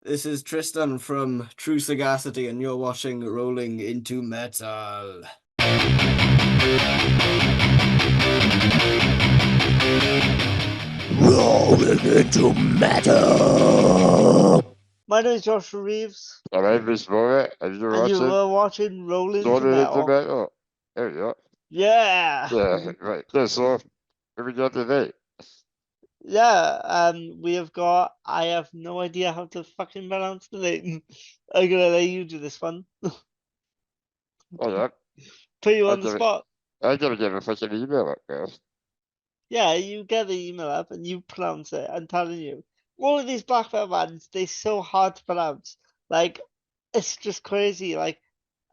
This is Tristan from Trve Sagacity, and you're watching Rolling into Metal. Rolling into metal. My name is Joshua Reeves, My name is Rory, and you're and you watching were watching Rolling into Rolling into Metal. Metal. There we go. Yeah. Yeah, right. Yeah, so, here we go today. Yeah, we have got, I have no idea how to fucking pronounce the name. I'm gonna let you do this one. Oh, yeah. Put you I on the gotta, spot. I gotta get a fucking email up first. Yeah, you get the email up and you pronounce it. I'm telling you. All of these black metal bands, they're so hard to pronounce. Like, it's just crazy. Like,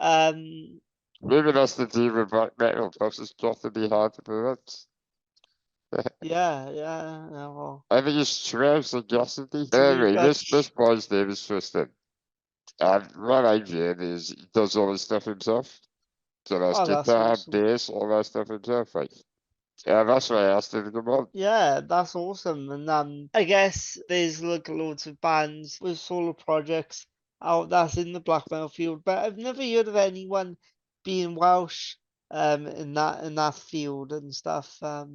um, Maybe that's the deal with black metal, plus it's got to be hard to pronounce. yeah, well, I think it's Trve Sagacity. so we've Anyway, got, this boy's name is Tristan. And what I get is he does all his stuff himself. So that's oh, that's guitar, awesome. bass, all that stuff himself. Like, yeah, that's why I asked him to come on. Yeah, that's awesome. And I guess there's like loads of bands with solo projects out that's in the black metal field, but I've never heard of anyone being Welsh in that field and stuff. Yeah,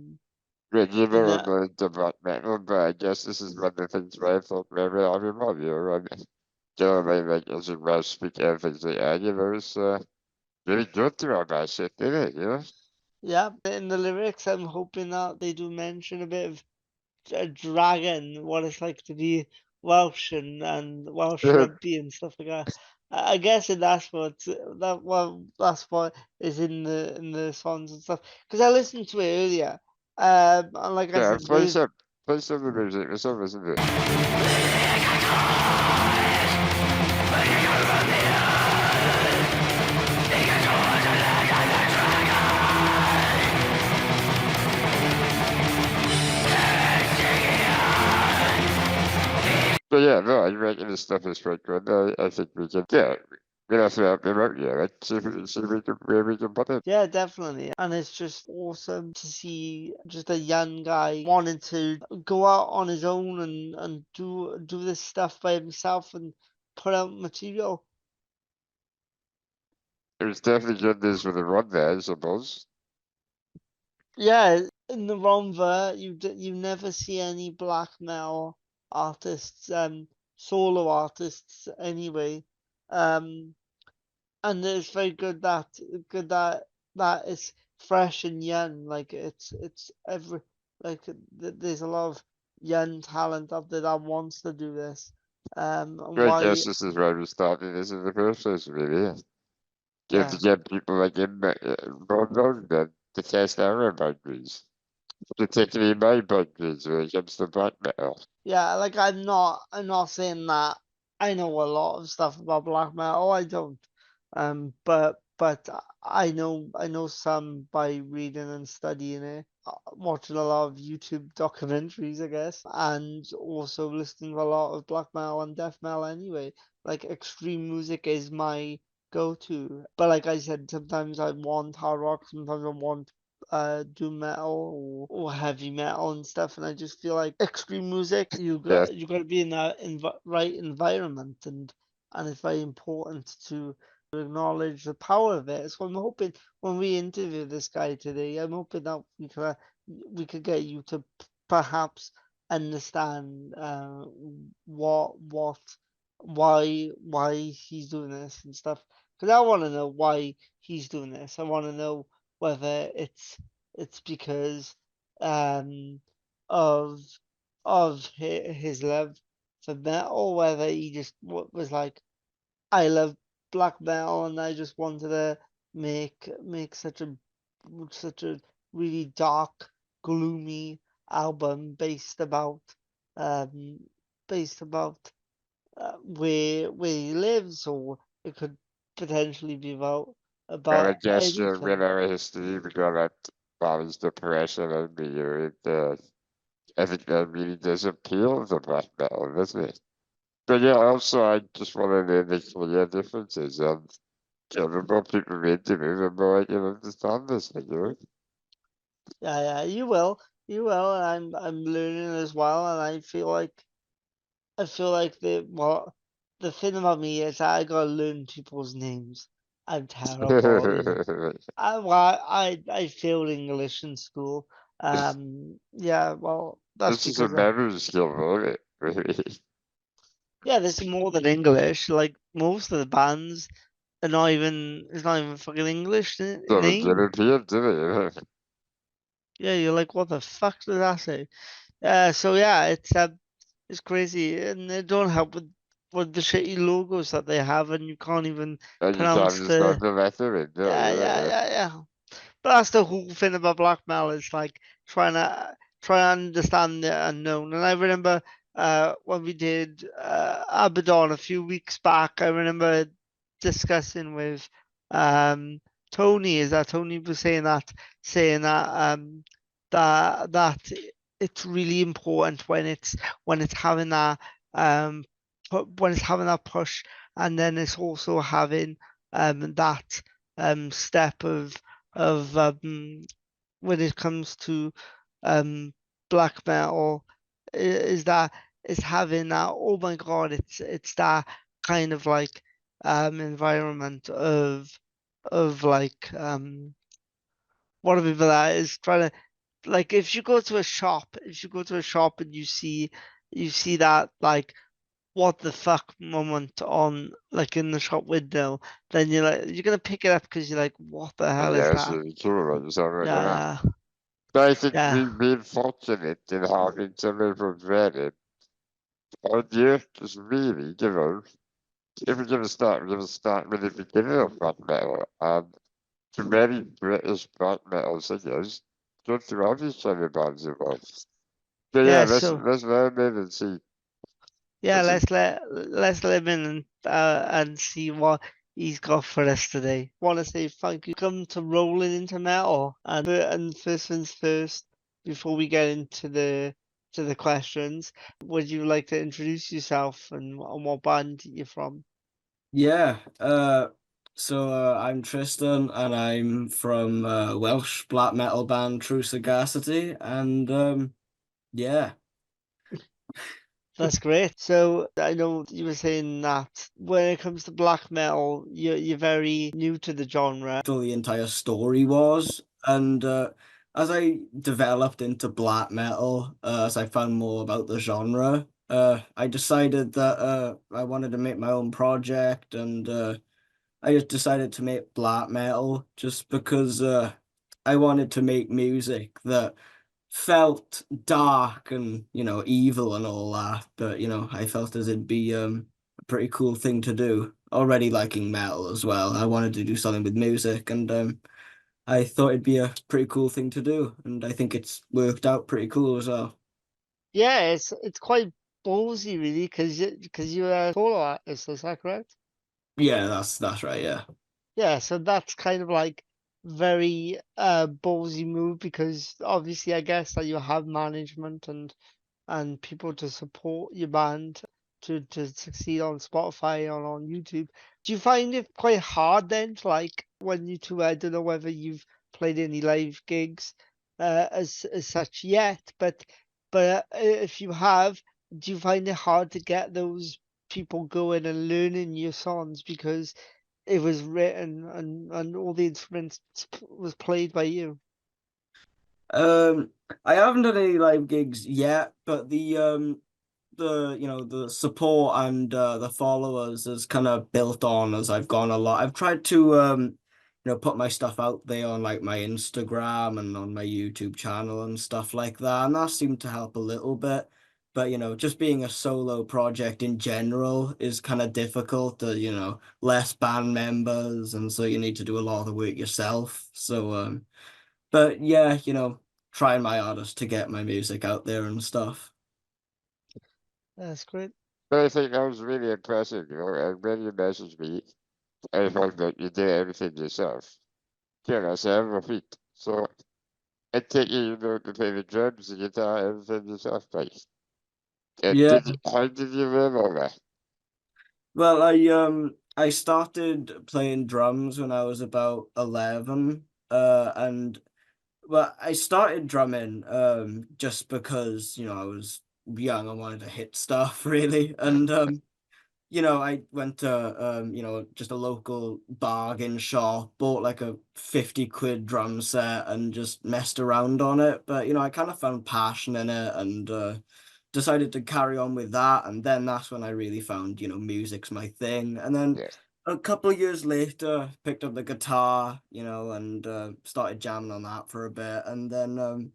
you In know, that the black metal, but I guess this is one of the things where I thought maybe I'll be more, you know, you know, like as a Welsh speaker, things like that, you know, it's really good to all that shit, isn't it, you know? yeah, in the lyrics I'm hoping that they do mention a bit of a dragon, what it's like to be Welsh and Welsh Yeah, rugby and stuff like that. I guess that's that's what is in the songs and stuff. Because I listened to it earlier, and like I yeah, said, there's play some of the music, it's all isn't it? But yeah, no, I reckon this stuff is quite good. I think we can, yeah, we have to help him out, yeah, right? See if we can, where we can put it. yeah, definitely, and it's just awesome to see just a young guy wanting to go out on his own and do this stuff by himself and put out material. It was definitely good news for the run there, I suppose. Yeah, in the Rhondda, you never see any black metal artists, solo artists anyway. Um, and it's very good that it's fresh and young. Like it's every there's a lot of young talent out there that wants to do this. And I guess why? this is why we started this in the first place, really. Yeah. You have to Yeah. get people like him Rhondda to test our boundaries, particularly my boundaries when it comes to black metal. Yeah, like I'm not saying that I know a lot of stuff about black metal. I don't. But I know some by reading and studying it, watching a lot of YouTube documentaries, I guess, and also listening to a lot of black metal and death metal anyway. Like extreme music is my go-to. But like I said, sometimes I want hard rock, sometimes I want doom metal or heavy metal and stuff, and I just feel like extreme music Yeah, you got to be in that right environment, and it's very important to acknowledge the power of it. So I'm hoping when we interview this guy today, I'm hoping that we could get you to perhaps understand what why he's doing this and stuff. Because I want to know why he's doing this. I want to know whether it's because um of his love for metal, whether he just was like, I love black metal and I just wanted to make such a really dark, gloomy album um based about where he lives, or it could potentially be well, I about guess with anything. our history, we got that balance depression and I think that really does appeal to black metal, doesn't it? But yeah, also I just wanted to make clear differences and the more people read to me, the more I can understand this, you know? Yeah, you will, and I'm learning as well, and I feel like the well. the thing about me is I gotta learn people's names. I'm terrible. I failed English in school. Yeah, well, that's This is a because memory skill, right? yeah, there's more than English. Like most of the bands are not even it's not even fucking English Doesn't name. European, do they? Yeah, you're like, what the fuck does that say? So yeah, it's crazy, and they don't help with the shitty logos that they have, and you can't even And you can't pronounce just not the the lettering, no, yeah. But that's the whole thing about black metal. It's like trying to understand the unknown. And I remember when we did Abaddon a few weeks back, I remember discussing with Tony. Is that Tony was saying that it's really important when it's having that when it's having that push, and then it's also having that step of when it comes to um black metal is that it's having that, oh my god, it's that kind of like environment of like whatever that is trying to, like, if you go to a shop and you see that like what the fuck moment on like in the shop window, then you're gonna pick it up because you're like, what the hell is yeah, that? so true, like, so, yeah. Yeah, But I think yeah, we've been fortunate in having something from Reddit. Our youth is really, if we're we're gonna start with the beginning of black metal, and to many British black metal singers, don't you have these sort of bands involved? So yeah, yeah. So let's learn in and see. yeah, Let's see. let's let him in and see what he's got for us today. Want to say thank you. Come to rolling into metal, and first things first, before we get into the questions, would you like to introduce yourself and what band you're from? Yeah, I'm Tristan and I'm from Welsh black metal band Trve Sagacity and yeah. That's great. So I know you were saying that when it comes to black metal, you're very new to the genre. The entire story was. And as I developed into black metal, as I found more about the genre, I decided that I wanted to make my own project, and I just decided to make black metal just because I wanted to make music that felt dark and evil and all that, but I felt as it'd be a pretty cool thing to do. Already liking metal as well, I wanted to do something with music, and I thought it'd be a pretty cool thing to do, and I think it's worked out pretty cool as well. Yeah, it's quite ballsy really, because you're a solo artist, is that correct? Yeah, that's right. Yeah. Yeah, so that's kind of like very ballsy move because obviously I guess that you have management and people to support your band to succeed on Spotify or on YouTube. Do you find it quite hard then to like when you two, I don't know whether you've played any live gigs as such yet, but if you have, do you find it hard to get those people going and learning your songs because it was written and all the instruments was played by you? Um, I haven't done any live gigs yet, but the support and the followers has kind of built on as I've gone a lot. I've tried to put my stuff out there on like my Instagram and on my YouTube channel and stuff like that, and that seemed to help a little bit. But just being a solo project in general is kind of difficult. Less band members, and so you need to do a lot of the work yourself. So but yeah, trying my hardest to get my music out there and stuff. That's great. But I think that was really impressive, and when you messaged me, I thought that you did everything yourself. Yeah, I said everything. So I take it, to play the drums, the guitar, everything yourself, like. And Yeah. how did you learn all that? Well, I started playing drums when I was about 11. And well, I started drumming just because, I was young and wanted to hit stuff really. And I went to just a local bargain shop, bought like a 50 quid drum set and just messed around on it. But I kind of found passion in it and decided to carry on with that. And then that's when I really found, music's my thing. And then Yes. a couple of years later, picked up the guitar, and started jamming on that for a bit. And then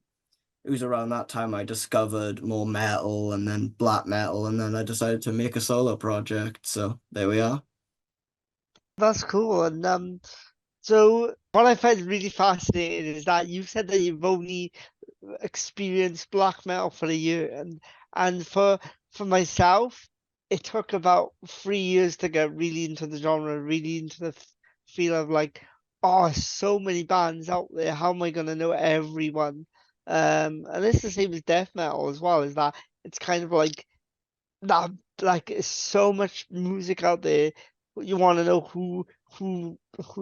it was around that time I discovered more metal and then black metal, and then I decided to make a solo project. So there we are. That's cool. And so what I find really fascinating is that you said that you've only experienced black metal for a year, and for myself, it took about 3 years to get really into the genre, really into the feel of like, oh, so many bands out there. How am I gonna know everyone? And it's the same as death metal as well. Is that it's kind of like that, like it's so much music out there. You want to know who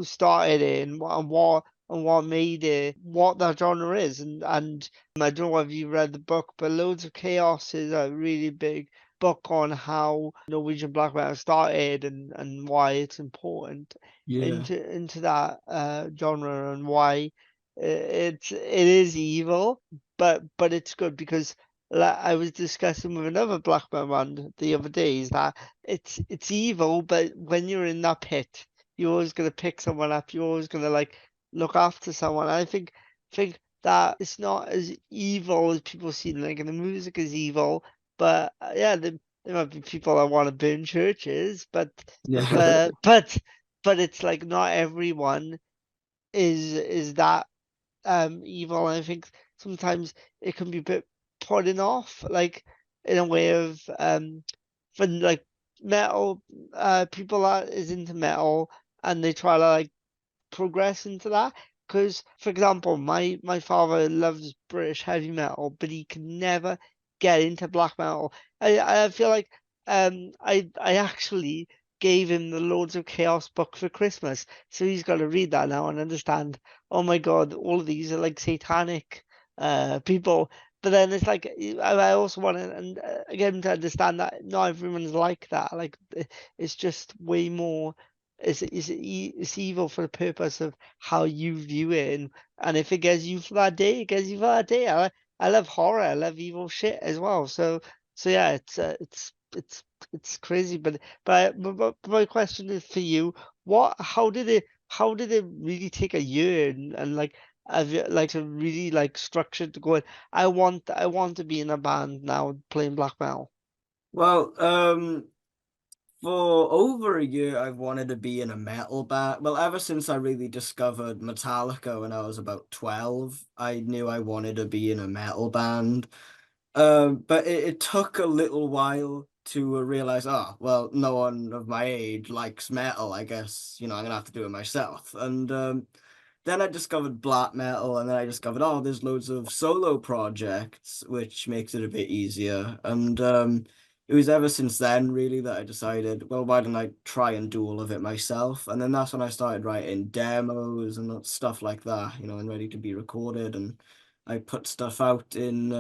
started it and what made it, what that genre is. And I don't know if you read the book, but Loads of Chaos is a really big book on how Norwegian black metal started and why it's important Yeah. into that genre, and why it is evil, but it's good because like I was discussing with another black metal band the other day, is that it's evil, but when you're in that pit, you're always gonna pick someone up. You're always gonna like look after someone. I think that it's not as evil as people seem like, and the music is evil. But yeah, there might be people that want to burn churches, Yeah. but but but it's like not everyone is that evil. And I think sometimes it can be a bit putting off, like in a way of for like metal people that is into metal and they try to like progress into that. Because, for example, my father loves British heavy metal, but he can never get into black metal. I feel like I actually gave him the Lords of Chaos book for Christmas, so he's got to read that now and understand. Oh my God, all of these are like satanic people. But then it's like I also want to and get him to understand that not everyone's like that. Like it's just way more. It's evil for the purpose of how you view it, and if it gets you for that day, it gets you for that day. I love horror, I love evil shit as well. So yeah, it's crazy. But my question is for you: what? How did it really take a year and like have you like to really like structure to go in? I want to be in a band now playing black metal. Well, for over a year, I've wanted to be in a metal band. Well, ever since I really discovered Metallica when I was about 12, I knew I wanted to be in a metal band. But it took a little while to realize, oh, well, no one of my age likes metal. I guess, I'm gonna have to do it myself. And then I discovered black metal, and then I discovered, oh, there's loads of solo projects, which makes it a bit easier. And it was ever since then, really, that I decided, well, why don't I try and do all of it myself? And then that's when I started writing demos and stuff like that, and ready to be recorded. And I put stuff out in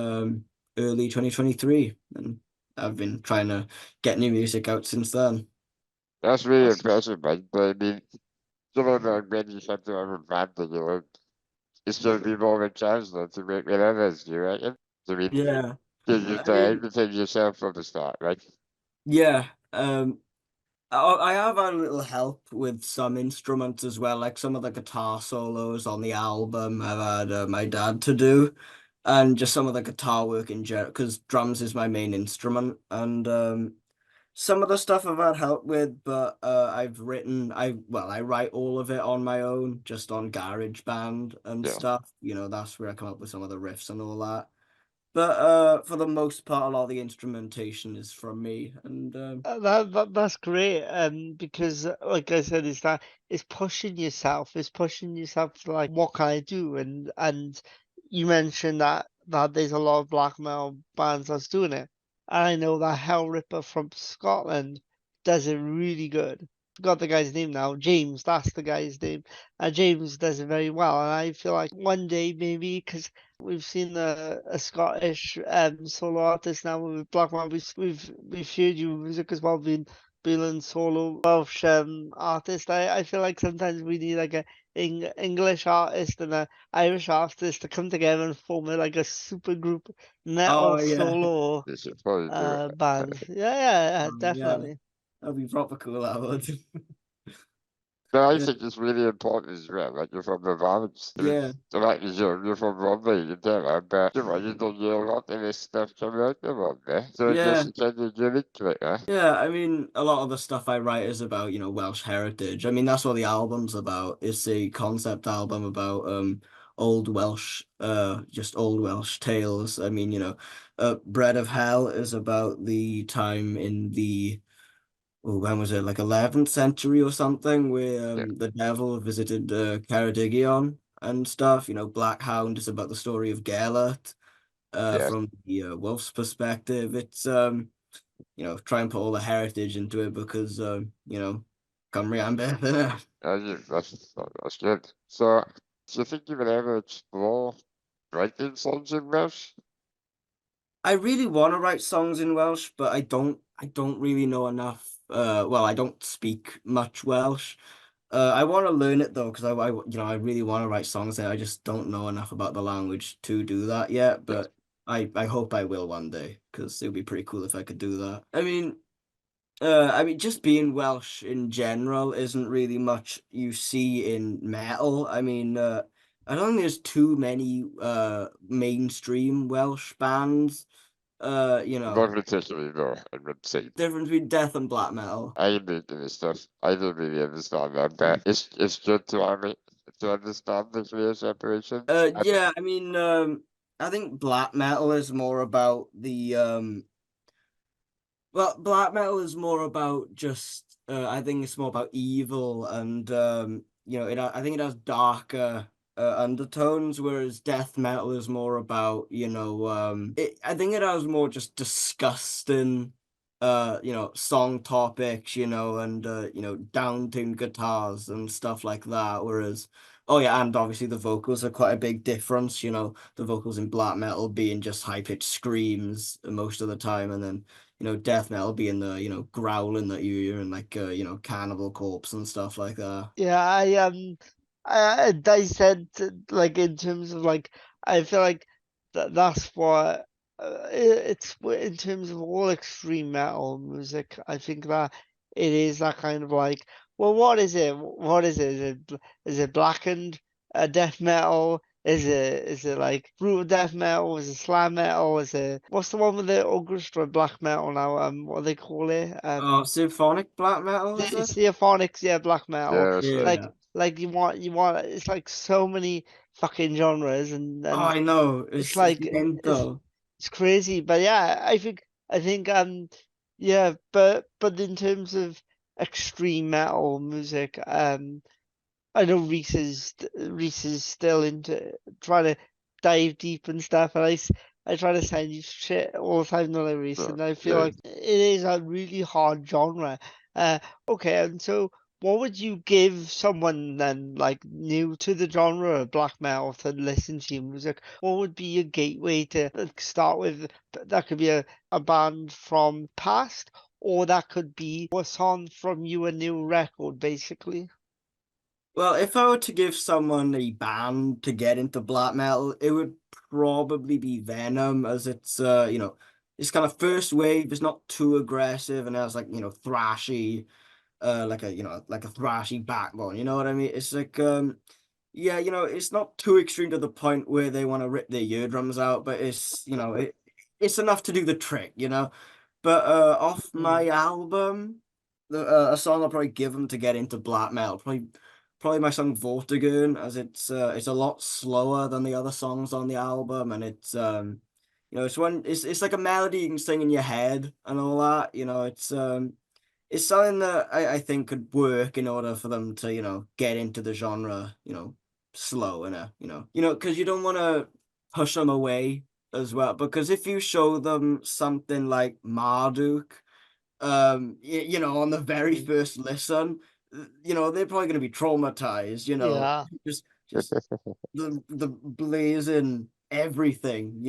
early 2023, and I've been trying to get new music out since then. That's really That's impressive, man. But I mean, like when you have to have a band that you know, it's gonna be more of a challenge though to make with others, you reckon? I mean, Yeah. did you I do mean, everything yourself from the start, right? yeah. I have had a little help with some instruments as well, like some of the guitar solos on the album. I've had my dad to do, and just some of the guitar work in general, because drums is my main instrument, and some of the stuff I've had help with, but I write all of it on my own, just on GarageBand and Yeah. stuff. That's where I come up with some of the riffs and all that. But for the most part, a lot of the instrumentation is from me, and that's great. Because like I said, it's pushing yourself. It's pushing yourself to like, what can I do? And you mentioned that there's a lot of black metal bands that's doing it. And I know that Hell Ripper from Scotland does it really good. Forgot the guy's name now. James, that's the guy's name. And James does it very well. And I feel like one day maybe because we've seen a Scottish solo artist now with black metal. We've heard your music as well, being masculine solo Welsh artist. I feel like sometimes we need like a English artist and a Irish artist to come together and form like a super group Oh metal yeah. solo They should probably do it. band. Yeah, Yeah. definitely. That'd be proper cool, that would. No, I Yeah. think it's really important as well. Like you're from the Valley, Yeah. so like you're from Rhondda, you tell I bet you don't hear a lot of this stuff coming out of Rhondda. So I guess Yeah. you kind of unique to it, huh? Yeah, I mean, a lot of the stuff I write is about, Welsh heritage. I mean, that's what the album's about. It's a concept album about old Welsh, just old Welsh tales. I mean, Bread of Hell is about the time in the, oh, when was it, like 11th century or something, where Yeah, the devil visited Ceredigion and stuff. Black Hound is about the story of Gelert, yeah. from the Wolf's perspective. It's try and put all the heritage into it because Cymru am beth innit? That's good. So, do you think you would ever explore writing songs in Welsh? I really want to write songs in Welsh, but I don't really know enough. Well, I don't speak much Welsh. I want to learn it though, because I really want to write songs there. I just don't know enough about the language to do that yet, Yes. but I hope I will one day, because it would be pretty cool if I could do that. I mean, just being Welsh in general isn't really much you see in metal. I mean, I don't think there's too many mainstream Welsh bands. Not particularly, no, I would say. Difference between death and black metal. I am into this stuff. I don't really understand that, but it's good to have it to understand the clear separations. Yeah, I mean, I think black metal is more about well, black metal is more about just I think it's more about evil and I think it has darker undertones, whereas death metal is more about I think it has more just disgusting song topics, and down-tuned guitars and stuff like that, whereas oh yeah, and obviously the vocals are quite a big difference, the vocals in black metal being just high-pitched screams most of the time, and then death metal being the, growling that you hear and like, Cannibal Corpse and stuff like that. Yeah, I said like in terms of like I feel like that's what in terms of all extreme metal music. I think that it is that kind of like, well, what is it? What is it? Is it blackened death metal? Is it like brutal death metal? Is it slam metal? Is it what's the one with the orchestra black metal now? What do they call it? Oh, symphonic black metal, is it? Symphonics, yeah, black metal. Yeah, that's Yeah, right. Like yeah. like you want it's like so many fucking genres Oh, and I know. it's It's like it's mental. it's crazy. But yeah, I think yeah, but in terms of extreme metal music, I know Reese is still into trying to dive deep and stuff, and I try to send you shit all the time, don't I, Reese? So, And I feel yeah. like it is a really hard genre. Okay, and so what would you give someone then, like new to the genre of black metal, to listen to your music? What would be your gateway to start with? That could be a band from past, or that could be a song from your new record, basically. Well, if I were to give someone a band to get into black metal, it would probably be Venom, as it's kind of first wave, it's not too aggressive and has like, thrashy, like a thrashy backbone, you know what I mean? It's like yeah, it's not too extreme to the point where they want to rip their eardrums out, but it's enough to do the trick. But off Mm. my album, a song I'll probably give them to get into black metal, probably my song Vortigern, as it's a lot slower than the other songs on the album, and it's like a melody you can sing in your head and all that. It's something that I think could work in order for them to, get into the genre, slow and because you don't want to push them away as well. Because if you show them something like Marduk, on the very Mm. first listen, they're probably going to be traumatized, Yeah, just the blazing everything,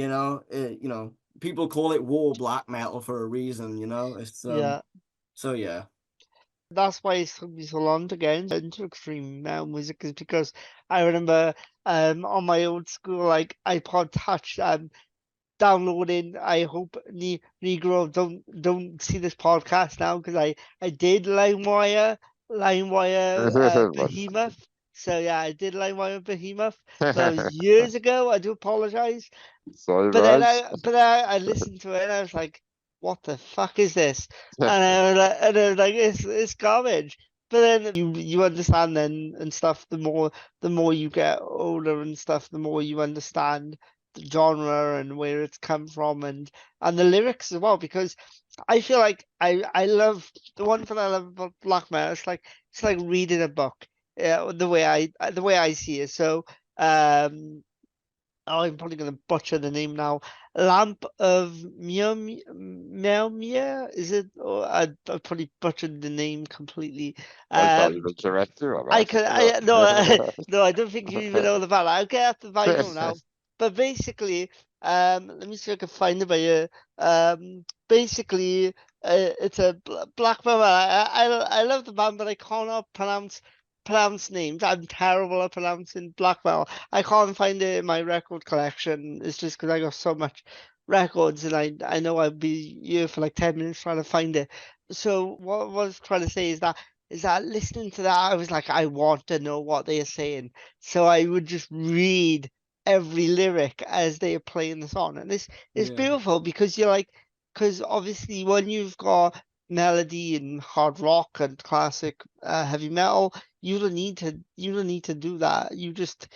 people call it war black metal for a reason, it's yeah. so yeah. That's why it took me so long to get into extreme metal music, is because I remember on my old school like iPod Touch downloading. I hope Negro don't see this podcast now, because I did LimeWire Behemoth. So yeah, I did LimeWire Behemoth, but it was years ago. I do apologize. Sorry, But then guys. I listened to it and I was like, what the fuck is this? And I was like, it's garbage. But then you understand then and stuff, the more you get older and stuff, the more you understand the genre and where it's come from, and the lyrics as well, because I feel like I love the one thing I love about black metal. It's like reading a book. Yeah, the way I see it. So oh, I'm probably going to butcher the name now. Lamp of Mjolnir, is it? Or I probably butchered the name completely. I thought you Um, were director of I that. could, I no, no, I don't think you even know the band. I'll get out the vinyl now. But basically, let me see if I can find it by you. Basically, it's a black metal. I love the band, but I cannot pronounce names. I'm terrible at pronouncing black metal. I can't find it in my record collection. It's just because I got so much records, and I know I'd be here for like 10 minutes trying to find it. So what I was trying to say is that listening to that, I was like, I want to know what they are saying. So I would just read every lyric as they are playing the song. And it's Yeah. beautiful, because you're like, because obviously when you've got melody and hard rock and classic heavy metal, you don't need to do that. You just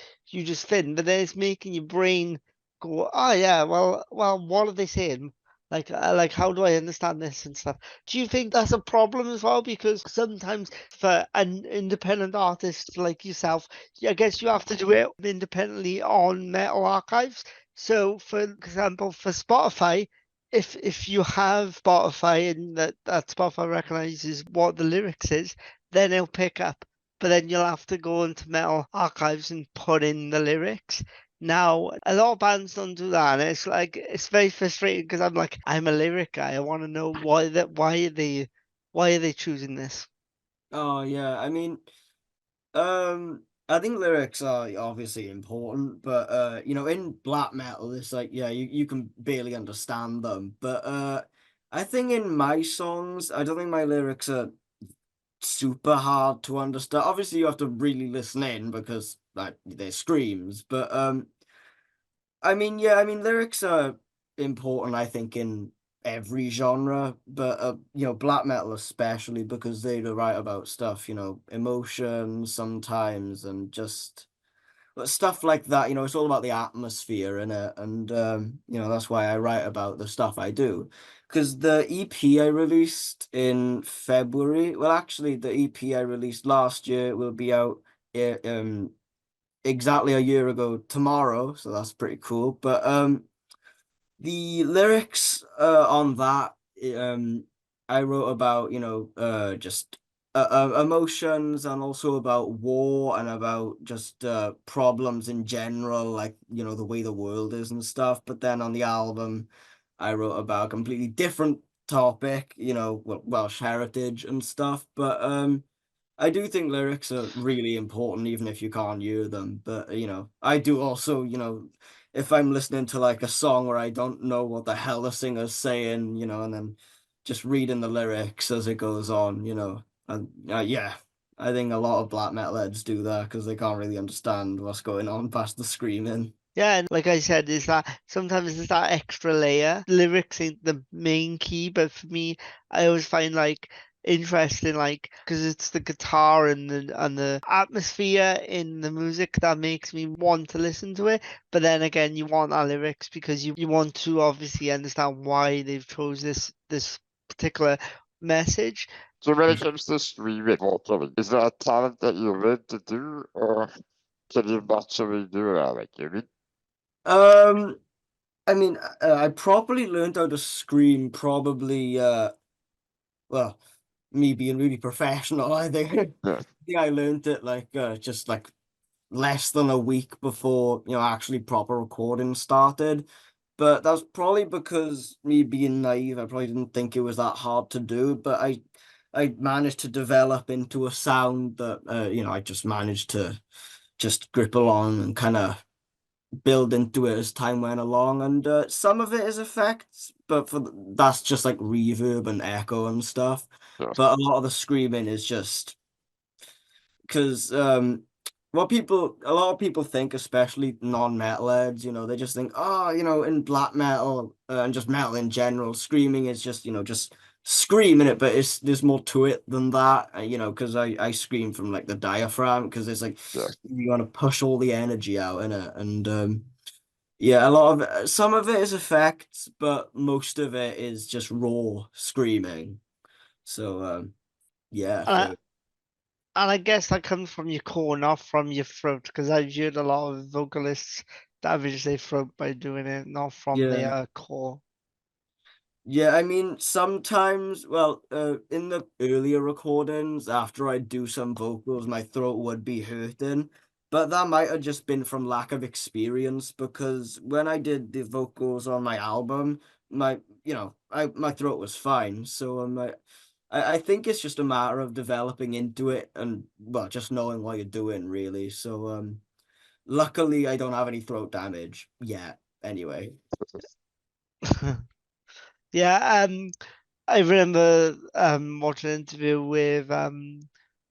fin. But then it's making your brain go, oh yeah, well, what are they saying? Like how do I understand this and stuff? Do you think that's a problem as well? Because sometimes for an independent artist like yourself, I guess you have to do it independently on Metal Archives. So, for example, for Spotify, if you have Spotify and that Spotify recognizes what the lyrics is, then it'll pick up. But then you'll have to go into Metal Archives and put in the lyrics. Now, a lot of bands don't do that, and it's like it's very frustrating, because I'm like, I'm a lyric guy. I want to know why are they choosing this? Oh yeah. I mean, I think lyrics are obviously important, but in black metal, it's like, yeah, you can barely understand them. But I think in my songs, I don't think my lyrics are super hard to understand. Obviously, you have to really listen in because like they're screams. But I mean, yeah, I mean lyrics are important, I think, in every genre, but black metal especially because they write about stuff, emotions sometimes and just stuff like that. It's all about the atmosphere in it, and that's why I write about the stuff I do. Because the EP I released in February, well, actually, the EP I released last year will be out exactly a year ago tomorrow, so that's pretty cool. But the lyrics on that I wrote about, just emotions and also about war and about just problems in general, like, the way the world is and stuff. But then on the album, I wrote about a completely different topic, Welsh heritage and stuff. But I do think lyrics are really important, even if you can't hear them. But, I do also, if I'm listening to like a song where I don't know what the hell the singer's saying, and then just reading the lyrics as it goes on, and yeah, I think a lot of black metal heads do that because they can't really understand what's going on past the screaming. Yeah, and like I said, is that sometimes there's that extra layer. Lyrics ain't the main key, but for me, I always find like interesting, like, because it's the guitar and the atmosphere in the music that makes me want to listen to it. But then again, you want our lyrics because you want to obviously understand why they've chose this particular message. So when it comes to streaming vocally, is that a talent that you learned to do, or can you naturally do that? Like you mean? Um, I mean, I properly learned how to scream probably, well, me being really professional, I think. I Yeah. think I learned it like just like less than a week before, actually proper recording started. But that's probably because me being naive, I probably didn't think it was that hard to do. But I managed to develop into a sound that I just managed to just grip along and kind of build into it as time went along. And some of it is effects, but that's just like reverb and echo and stuff. Yeah, But a lot of the screaming is just because a lot of people think, especially non-metalheads, they just think, oh, in black metal and just metal in general, screaming is just, just screaming it, but there's more to it than that, because I scream from like the diaphragm because it's like yeah. you want to push all the energy out in it, and yeah, a lot of some of it is effects, but most of it is just raw screaming. So yeah, And for I, and I guess that comes from your core, not from your throat, because I've heard a lot of vocalists damage their throat by doing it, not from yeah. their core. Yeah, I mean, sometimes, well, in the earlier recordings, after I do some vocals, my throat would be hurting, but that might have just been from lack of experience because when I did the vocals on my album, my throat was fine. So I think it's just a matter of developing into it and, well, just knowing what you're doing, really. So, luckily, I don't have any throat damage yet, anyway. Yeah, I remember watching an interview with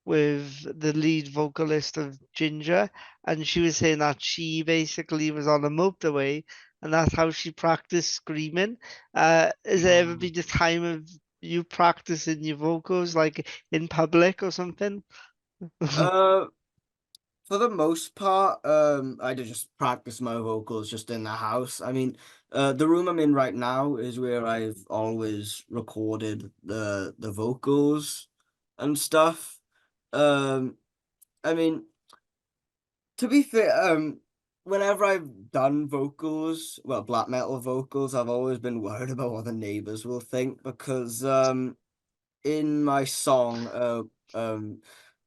the lead vocalist of Ginger, and she was saying that she basically was on a motorway, and that's how she practiced screaming. Has there ever been a time of you practicing your vocals, like in public or something? Uh, For the most part, I just practice my vocals just in the house. I mean, the room I'm in right now is where I've always recorded the vocals and stuff. Um, I mean, to be fair, whenever I've done vocals, well, black metal vocals, I've always been worried about what the neighbors will think because in my song,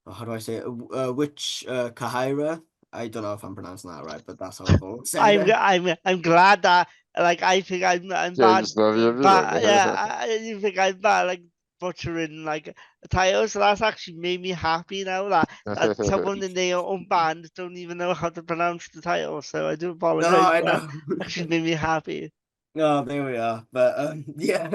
how do I say it? Which Kahira? I don't know if I'm pronouncing that right, but that's how I've always said it. I'm glad that like I think I'm Yeah, you still hear me bad then. yeah you think I'm bad like butchering like a title, so that's actually made me happy now that someone in their own band don't even know how to pronounce the title, so I do No, apologize I for that. know. Actually made me happy. Oh, there we are. But yeah.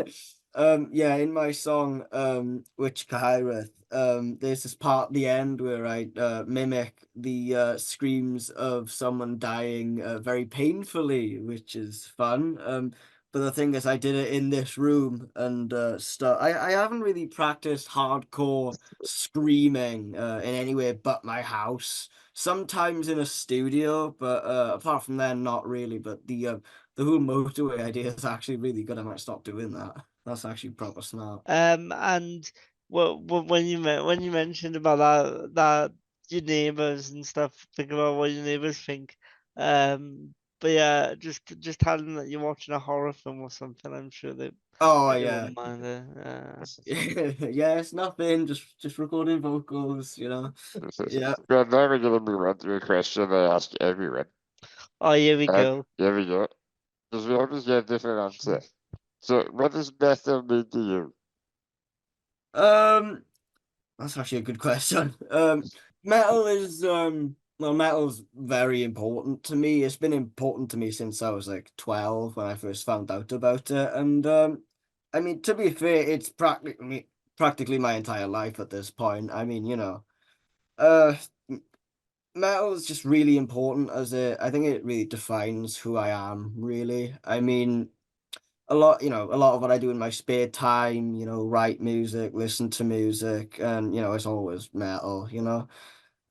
Yeah, in my song, Which Kahireth, there's this part at the end where I mimic the screams of someone dying very painfully, which is fun. But the thing is I did it in this room and stuff. I haven't really practiced hardcore screaming in any way but my house. Sometimes in a studio, but apart from that, not really. But the whole motorway idea is actually really good. I might stop doing that. That's actually proper smart. And when when you mentioned about that your neighbors and stuff, think about what your neighbors think. But yeah, just telling them that you're watching a horror film or something, I'm sure Oh they yeah. wouldn't mind it. Yeah, it's nothing, just recording vocals. Yeah. Well, now we're gonna move on to a question I ask everyone. Oh, here we And go. here we go. Because we always get a different answer. So, what does metal mean to you? Um, that's actually a good question. Metal's very important to me. It's been important to me since I was like 12 when I first found out about it. And I mean, to be fair, it's practically my entire life at this point. I mean, uh metal is just really important I think it really defines who I am, really. I mean, a lot of what I do in my spare time, write music, listen to music, and it's always metal.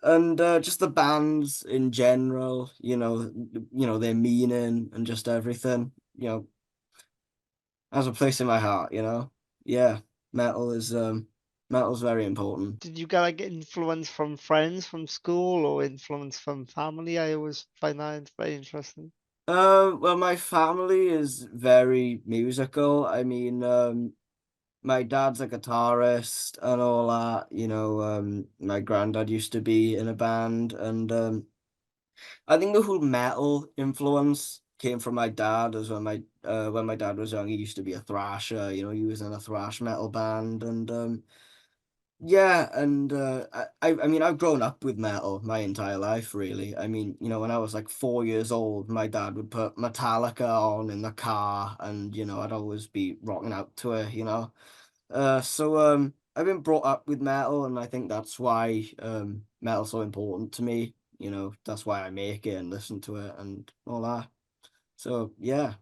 And just the bands in general, their meaning and just everything, has a place in my heart. Yeah, metal is metal's very important. Did you get like influence from friends from school or influence from family? I always find that very interesting. Well, my family is very musical. I mean, my dad's a guitarist and all that. My granddad used to be in a band, and I think the whole metal influence came from my dad. As when my dad was young, he used to be a thrasher. He was in a thrash metal band, and Yeah, and I mean I've grown up with metal my entire life, really. I mean, when I was like 4 years old, my dad would put Metallica on in the car, and I'd always be rocking out to it. So I've been brought up with metal, and I think that's why metal's so important to me. That's why I make it and listen to it and all that. So yeah.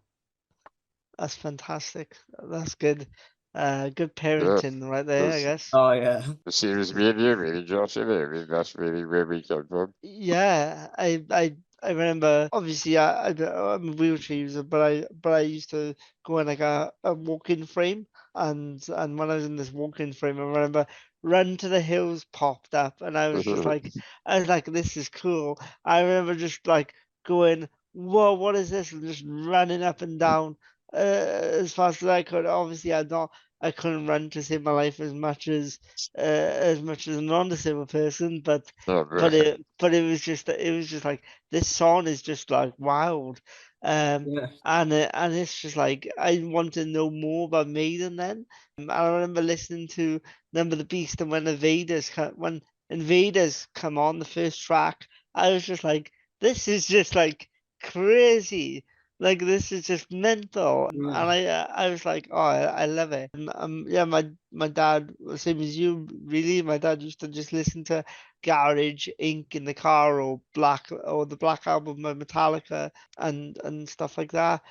That's fantastic. That's good. Good Yeah, parenting right there, I because guess. Oh yeah. the series me and you really, Josh, and I mean, that's really where we come from. Yeah, I remember. Obviously, I'm a wheelchair user, but I used to go in like a walk-in frame, and when I was in this walk-in frame, I remember Run to the Hills popped up, and I was like, this is cool. I remember just like going, whoa, what is this? And just running up and down as fast as I could. Obviously, I couldn't run to save my life as much as a non-disabled person, but Yeah, it was just like this song is just like wild, Yeah. and it's just like I want to know more about Maiden then. I remember listening to Number the Beast, and when Invaders come on the first track, I was just like, this is just like crazy. Like this is just mental, and Yeah. I was like, oh, I love it. Yeah, my dad, same as you, really. My dad used to just listen to Garage Inc. in the car, or the Black Album by Metallica, and stuff like that.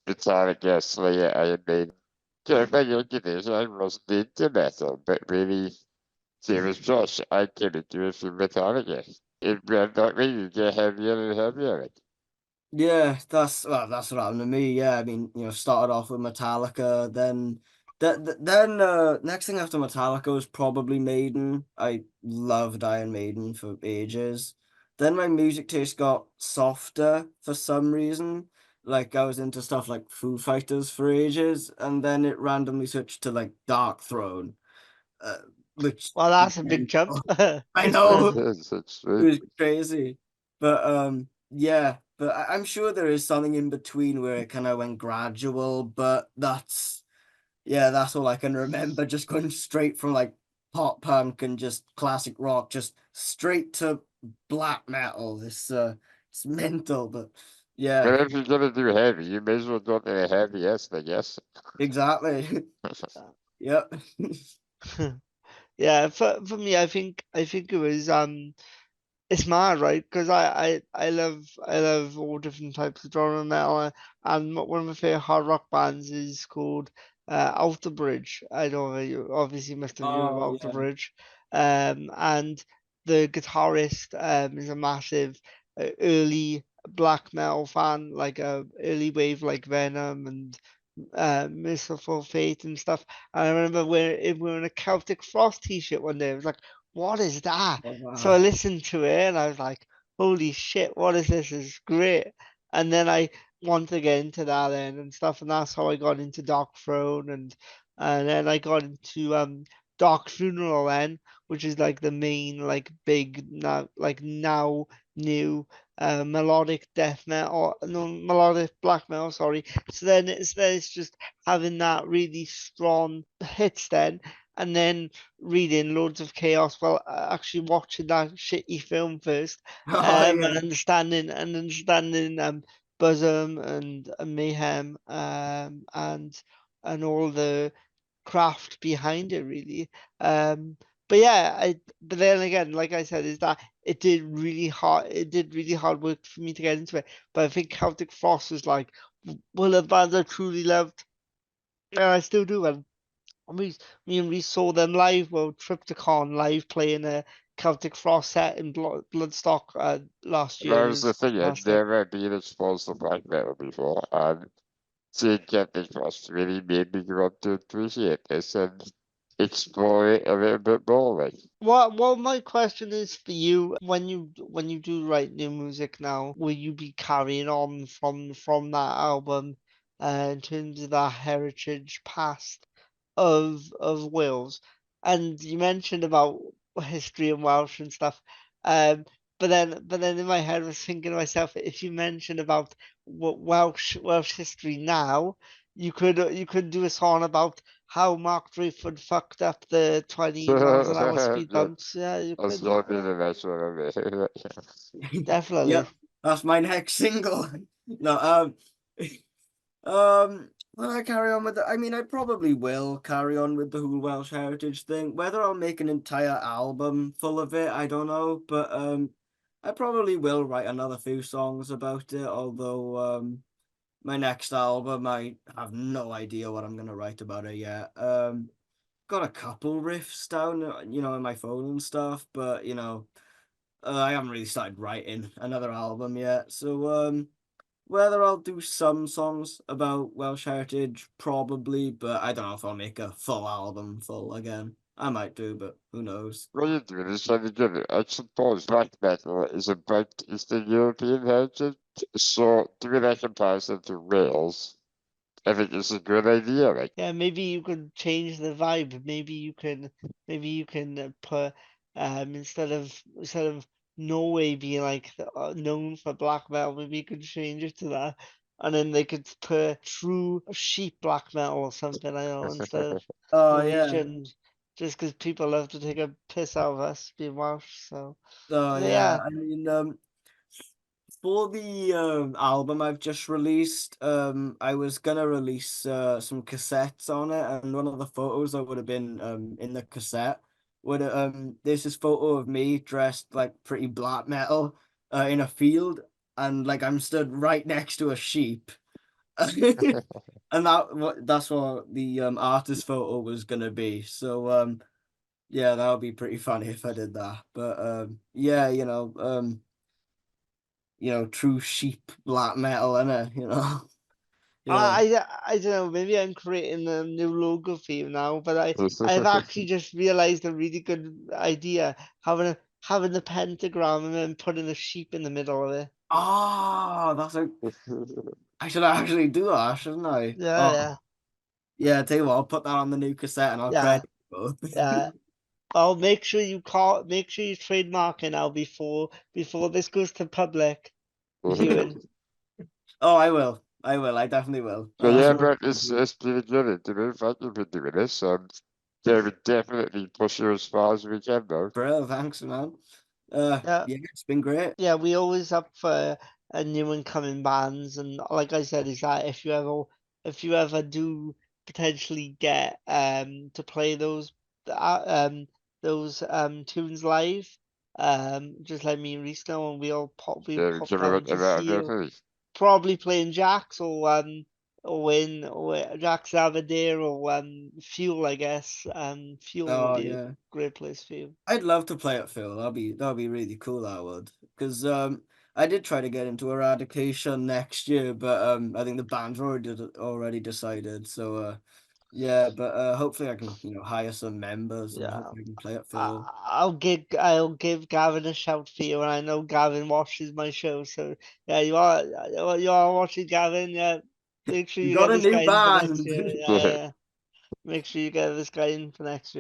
Metallica, Slayer, Iron Maiden. Yeah, my younger days, I wasn't into metal, but really, same as Josh, I came into it from Metallica. It went not really get heavier and heavier. Yeah, that's what happened to me. Yeah, I mean, started off with Metallica, then next thing after Metallica was probably Maiden. I loved Iron Maiden for ages. Then my music taste got softer for some reason. Like I was into stuff like Foo Fighters for ages, and then it randomly switched to like Dark Throne, uh, which Well, that's a big jump. I It know. is, it's It sweet. was crazy. But yeah, but I'm sure there is something in between where it kind of went gradual, but that's all I can remember. Just going straight from like pop punk and just classic rock, just straight to black metal. It's mental, but yeah, But if you're gonna do heavy, you may as well do it in a heaviest, I guess. exactly. Yep. Yeah, for me, I think it was it's mad, right? Because I love all different types of genre metal, and one of my favorite hard rock bands is called Alter Bridge. I don't know, you obviously must have heard of Oh Alter yeah. Bridge. And the guitarist is a massive early black metal fan, like a early wave like Venom and Merciful Fate and stuff. And I remember wearing a Celtic Frost t-shirt one day. I was like, what is that? Oh So I wow. listened to it and I was like, holy shit, what is this? It's great. And then I wanted to get into that then and stuff, and that's how I got into Dark Throne, and then I got into Dark Funeral then, which is like the main like big now new melodic death metal, no, melodic black metal, sorry. So then it's just having that really strong hits then, and then reading loads of chaos while actually watching that shitty film first, Oh and yeah. understanding Bosom and Mayhem, and all the craft behind it really. But yeah, but then again, like I said, is that it did really hard work for me to get into it. But I think Celtic Frost was like one of the bands I truly loved, and I still do. And we me and we saw them live, well, Triptychon live playing a Celtic Frost set in Bloodstock last That year. It was the was thing, I'd fantastic. never been exposed to black metal before, and seeing Captain Frost really made me grow up to appreciate this and explore it a little bit more. Like, What my question is for you, when you do write new music now, will you be carrying on from that album in terms of that heritage past of Wales? And you mentioned about history in Welsh and stuff. But then in my head I was thinking to myself, if you mention about what Welsh history now, you could do a song about how Mark Drakeford fucked up the 20 miles an hour speed Yeah, bumps. Yeah, you that's could. gonna be the next one of it. Definitely. Yep, that's my next single. No, will I carry on with it? I mean, I probably will carry on with the whole Welsh heritage thing. Whether I'll make an entire album full of it, I don't know. But I probably will write another few songs about it. Although my next album, I have no idea what I'm gonna write about it yet. Got a couple riffs down, in my phone and stuff, but I haven't really started writing another album yet. So whether I'll do some songs about Welsh heritage, probably, but I don't know if I'll make a full album full again. I might do, but who knows? What you do is trying to give it. I suppose black metal is about Eastern European heritage, so doing a comparison to Wales, I think it's a good idea. Like, Yeah, maybe you could change the vibe. Maybe you can put instead of Norway being like known for black metal, maybe you could change it to that, and then they could put true sheep black metal or something. I don't know, instead of Oh yeah, Norwegian, just because people love to take a piss out of us being Welsh. oh So yeah. yeah. I mean, for the album I've just released, I was gonna release some cassettes on it, and one of the photos that would have been in the cassette would there's this photo of me dressed like pretty black metal in a field, and like I'm stood right next to a sheep. And that's what the artist photo was gonna be. So yeah, that would be pretty funny if I did that. But yeah, true sheep black metal, innit? Yeah. I don't know, maybe I'm creating a new logo for you now, but I've actually just realized a really good idea, having the pentagram and then putting a sheep in the middle of it. Oh, I should actually do that, shouldn't I? Yeah, Oh, yeah, yeah, tell you what, I'll put that on the new cassette and I'll yeah, credit you both. yeah. Make sure you trademark it now before this goes to public viewing. Oh, I will. I will. I definitely will. So That's yeah, what but I'll do. it's been a good interview. Thank you for doing this. Yeah, we definitely push you as far as we can, though. Bro, thanks, man. Yeah, Yeah, it's been great. yeah, we always up for new and coming bands, and like I said, is that if you ever do potentially get to play those tunes live, just let me and Reese know, and we'll Yeah, we pop give it down a to lot of see you. definitely. Probably playing Jacks or Jacks Aberdeen or Fuel, I guess. Fuel would Oh, be a yeah. great place for you. I'd love to play it, Phil. That'd be really cool. That would, because I did try to get into Eradication next year, but I think the band's already decided. So yeah, but hopefully I can hire some members and Yeah. hopefully I can play it, Phil. I'll give Gavin a shout for you, and I know Gavin watches my show, so yeah, you are watching Gavin. Yeah, make sure You you got get a this new guy in for next band. year. Yeah, yeah. Make sure you get this guy in for next year.